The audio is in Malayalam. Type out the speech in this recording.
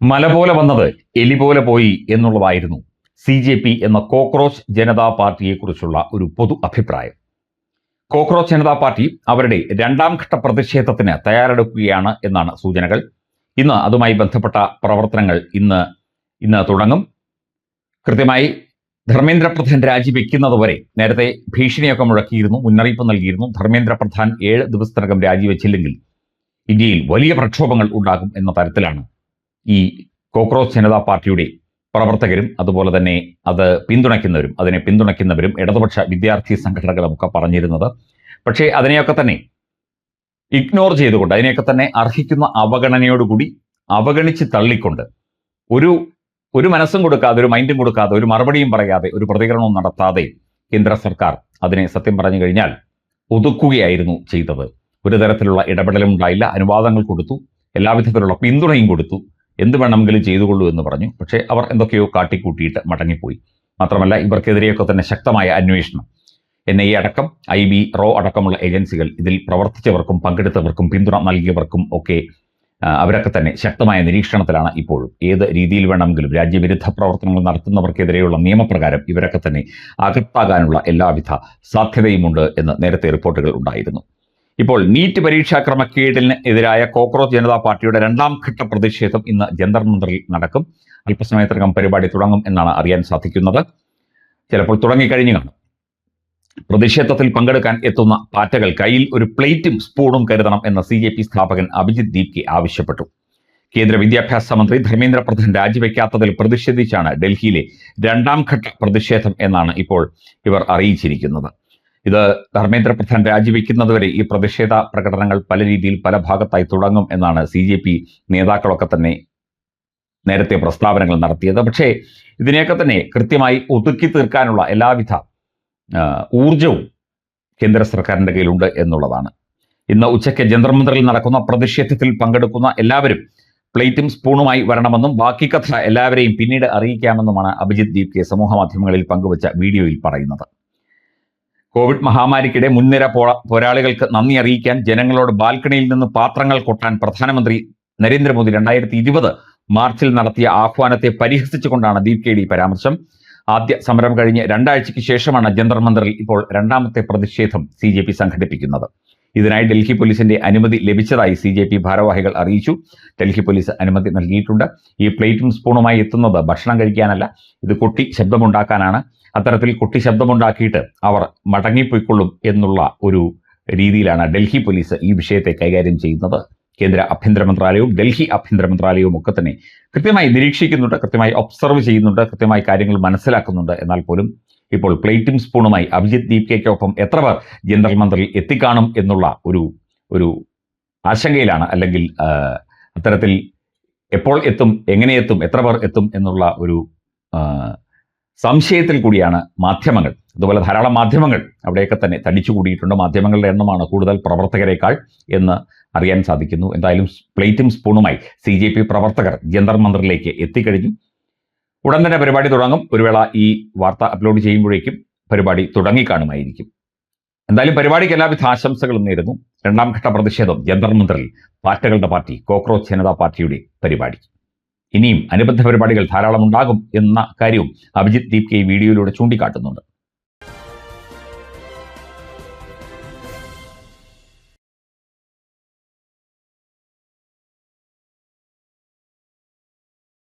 മല പോലെ വന്നത് എലി പോലെ പോയി എന്നുള്ളതായിരുന്നു CJP എന്ന കോക്രോച്ച് ജനതാ പാർട്ടിയെക്കുറിച്ചുള്ള ഒരു പൊതു അഭിപ്രായം. കോക്രോച്ച് ജനതാ പാർട്ടി അവരുടെ രണ്ടാം ഘട്ട പ്രതിഷേധത്തിന് തയ്യാറെടുക്കുകയാണ് എന്നാണ് സൂചനകൾ. ഇന്ന് അതുമായി ബന്ധപ്പെട്ട പ്രവർത്തനങ്ങൾ ഇന്ന് തുടങ്ങും. കൃത്യമായി ധർമ്മേന്ദ്ര പ്രധാൻ രാജിവെക്കുന്നതുവരെ നേരത്തെ ഭീഷണിയൊക്കെ മുഴക്കിയിരുന്നു, മുന്നറിയിപ്പ് നൽകിയിരുന്നു. ധർമ്മേന്ദ്ര പ്രധാൻ 7 ദിവസത്തിനകം രാജിവെച്ചില്ലെങ്കിൽ ഇന്ത്യയിൽ വലിയ പ്രക്ഷോഭങ്ങൾ ഉണ്ടാകും എന്ന തരത്തിലാണ് ഈ കോക്രോച്ച് ജനതാ പാർട്ടിയുടെ പ്രവർത്തകരും അതുപോലെ തന്നെ അതിനെ പിന്തുണയ്ക്കുന്നവരും ഇടതുപക്ഷ വിദ്യാർത്ഥി സംഘടനകളും ഒക്കെ പറഞ്ഞിരുന്നത്. പക്ഷേ അതിനെയൊക്കെ തന്നെ ഇഗ്നോർ ചെയ്തുകൊണ്ട്, അതിനെയൊക്കെ തന്നെ അർഹിക്കുന്ന അവഗണനയോടുകൂടി അവഗണിച്ച് തള്ളിക്കൊണ്ട് ഒരു മനസ്സും കൊടുക്കാതെ, ഒരു മൈൻഡും കൊടുക്കാതെ, ഒരു മറുപടിയും പറയാതെ, ഒരു പ്രതികരണവും നടത്താതെ കേന്ദ്ര സർക്കാർ അതിനെ സത്യം പറഞ്ഞു കഴിഞ്ഞാൽ ഒതുക്കുകയായിരുന്നു ചെയ്തത്. ഒരു തരത്തിലുള്ള ഇടപെടലും ഉണ്ടായില്ല. അനുവാദങ്ങൾ കൊടുത്തു, എല്ലാവിധത്തിലുള്ള പിന്തുണയും കൊടുത്തു, എന്ത് വേണമെങ്കിലും ചെയ്തുകൊള്ളൂ എന്ന് പറഞ്ഞു. പക്ഷേ അവർ എന്തൊക്കെയോ കാട്ടിക്കൂട്ടിയിട്ട് മടങ്ങിപ്പോയി. മാത്രമല്ല, ഇവർക്കെതിരെയൊക്കെ തന്നെ ശക്തമായ അന്വേഷണം NIA അടക്കം IB, RO അടക്കമുള്ള ഏജൻസികൾ ഇതിൽ പ്രവർത്തിച്ചവർക്കും പങ്കെടുത്തവർക്കും പിന്തുണ നൽകിയവർക്കും ഒക്കെ അവരൊക്കെ തന്നെ ശക്തമായ നിരീക്ഷണത്തിലാണ് ഇപ്പോഴും. ഏത് രീതിയിൽ വേണമെങ്കിലും രാജ്യവിരുദ്ധ പ്രവർത്തനങ്ങൾ നടത്തുന്നവർക്കെതിരെയുള്ള നിയമപ്രകാരം ഇവരൊക്കെ തന്നെ അകത്താകാനുള്ള എല്ലാവിധ സാധ്യതയുമുണ്ട് എന്ന് നേരത്തെ റിപ്പോർട്ടുകൾ ഉണ്ടായിരുന്നു. ഇപ്പോൾ നീറ്റ് പരീക്ഷാ ക്രമക്കേടിന് എതിരായ കോക്രോച്ച് ജനതാ പാർട്ടിയുടെ രണ്ടാം ഘട്ട പ്രതിഷേധം ഇന്ന് ജന്തർ മന്ദറിൽ നടക്കും. അല്പസമയത്തിനകം പരിപാടി തുടങ്ങും എന്നാണ് അറിയാൻ സാധിക്കുന്നത്. ചിലപ്പോൾ തുടങ്ങിക്കഴിഞ്ഞു കാണും. പ്രതിഷേധത്തിൽ പങ്കെടുക്കാൻ എത്തുന്ന പാറ്റകൾ കയ്യിൽ ഒരു പ്ലേറ്റും സ്പൂണും കരുതണം എന്ന CJP സ്ഥാപകൻ അഭിജിത്ത് ദീപ്കെ ആവശ്യപ്പെട്ടു. കേന്ദ്ര വിദ്യാഭ്യാസ മന്ത്രി ധർമ്മേന്ദ്ര പ്രധാൻ രാജിവെക്കാത്തതിൽ പ്രതിഷേധിച്ചാണ് ഡൽഹിയിലെ രണ്ടാം ഘട്ട പ്രതിഷേധം എന്നാണ് ഇപ്പോൾ ഇവർ അറിയിച്ചിരിക്കുന്നത്. ഇത് ധർമ്മേന്ദ്ര പ്രധാൻ രാജിവെക്കുന്നതുവരെ ഈ പ്രതിഷേധ പ്രകടനങ്ങൾ പല രീതിയിൽ പല ഭാഗത്തായി തുടങ്ങും എന്നാണ് CJP നേതാക്കളൊക്കെ തന്നെ നേരത്തെ പ്രസ്താവനകൾ നടത്തിയത്. പക്ഷേ ഇതിനെയൊക്കെ തന്നെ കൃത്യമായി ഒതുക്കി തീർക്കാനുള്ള എല്ലാവിധ ഊർജവും കേന്ദ്ര സർക്കാരിൻ്റെ കയ്യിലുണ്ട് എന്നുള്ളതാണ്. ഇന്ന് ഉച്ചയ്ക്ക് ജന്തർ മന്ദറിൽ നടക്കുന്ന പ്രതിഷേധത്തിൽ പങ്കെടുക്കുന്ന എല്ലാവരും പ്ലേറ്റും സ്പൂണുമായി വരണമെന്നും ബാക്കി കഥ എല്ലാവരെയും പിന്നീട് അറിയിക്കാമെന്നുമാണ് അഭിജിത്ത് ദീപ്കെ സമൂഹ മാധ്യമങ്ങളിൽ പങ്കുവച്ച വീഡിയോയിൽ പറയുന്നത്. കോവിഡ് മഹാമാരിക്കിടെ മുൻനിര പോരാളികൾക്ക് നന്ദി അറിയിക്കാൻ ജനങ്ങളോട് ബാൽക്കണിയിൽ നിന്ന് പാത്രങ്ങൾ കൊട്ടാൻ പ്രധാനമന്ത്രി നരേന്ദ്രമോദി 2020 മാർച്ചിൽ നടത്തിയ ആഹ്വാനത്തെ പരിഹസിച്ചുകൊണ്ടാണ് ദീപ്കയുടെ പരാമർശം. ആദ്യ സമരം കഴിഞ്ഞ് 2 ആഴ്ചയ്ക്ക് ശേഷമാണ് ജന്തർ മന്ദറിൽ ഇപ്പോൾ രണ്ടാമത്തെ പ്രതിഷേധം CJP സംഘടിപ്പിക്കുന്നത്. ഇതിനായി ഡൽഹി പോലീസിന്റെ അനുമതി ലഭിച്ചതായി CJP ഭാരവാഹികൾ അറിയിച്ചു. ഡൽഹി പോലീസ് അനുമതി നൽകിയിട്ടുണ്ട്. ഈ പ്ലേറ്റും സ്പൂണുമായി എത്തുന്നത് ഭക്ഷണം കഴിക്കാനല്ല, ഇത് കൊട്ടി ശബ്ദമുണ്ടാക്കാനാണ്. അത്തരത്തിൽ കൊട്ടി ശബ്ദമുണ്ടാക്കിയിട്ട് അവർ മടങ്ങിപ്പോയിക്കൊള്ളും എന്നുള്ള ഒരു രീതിയിലാണ് ഡൽഹി പോലീസ് ഈ വിഷയത്തെ കൈകാര്യം ചെയ്യുന്നത്. കേന്ദ്ര ആഭ്യന്തര മന്ത്രാലയവും ഡൽഹി ആഭ്യന്തര മന്ത്രാലയവും ഒക്കെ തന്നെ കൃത്യമായി നിരീക്ഷിക്കുന്നുണ്ട്, കൃത്യമായി ഒബ്സർവ് ചെയ്യുന്നുണ്ട്, കൃത്യമായി കാര്യങ്ങൾ മനസ്സിലാക്കുന്നുണ്ട്. എന്നാൽ പോലും ഇപ്പോൾ പ്ലേറ്റും സ്പൂണുമായി അഭിജിത്ത് ദീപ്കയ്ക്കൊപ്പം എത്ര പേർ ജന്തർ മന്ദറിൽ എത്തിക്കാണും എന്നുള്ള ഒരു ആശങ്കയിലാണ്. അല്ലെങ്കിൽ അത്തരത്തിൽ എപ്പോൾ എത്തും, എങ്ങനെ എത്തും, എത്ര പേർ എത്തും എന്നുള്ള ഒരു സംശയത്തിൽ കൂടിയാണ് മാധ്യമങ്ങൾ. അതുപോലെ ധാരാളം മാധ്യമങ്ങൾ അവിടെയൊക്കെ തന്നെ തടിച്ചുകൂടിയിട്ടുണ്ട്. മാധ്യമങ്ങളുടെ എണ്ണമാണ് കൂടുതൽ പ്രവർത്തകരെക്കാൾ എന്ന് അറിയാൻ സാധിക്കുന്നു. എന്തായാലും പ്ലേറ്റും സ്പൂണുമായി CJP പ്രവർത്തകർ ജന്തർ മന്ദറിലേക്ക് എത്തിക്കഴിഞ്ഞു. ഉടൻ തന്നെ പരിപാടി തുടങ്ങും. ഒരു വേള ഈ വാർത്ത അപ്ലോഡ് ചെയ്യുമ്പോഴേക്കും പരിപാടി തുടങ്ങിക്കാണുമായിരിക്കും. എന്തായാലും പരിപാടിക്ക് എല്ലാവിധ ആശംസകളും നേരുന്നു. രണ്ടാം ഘട്ട പ്രതിഷേധം ജന്തർ മന്ദറിൽ പാറ്റകളുടെ പാർട്ടി കോക്രോച്ച് ജനതാ പാർട്ടിയുടെ പരിപാടി. ഇനിയും അനുബന്ധ പരിപാടികൾ ധാരാളം ഉണ്ടാകും എന്ന കാര്യവും അഭിജിത്ത് ദീപ്കെ വീഡിയോയിലൂടെ ചൂണ്ടിക്കാട്ടുന്നുണ്ട്.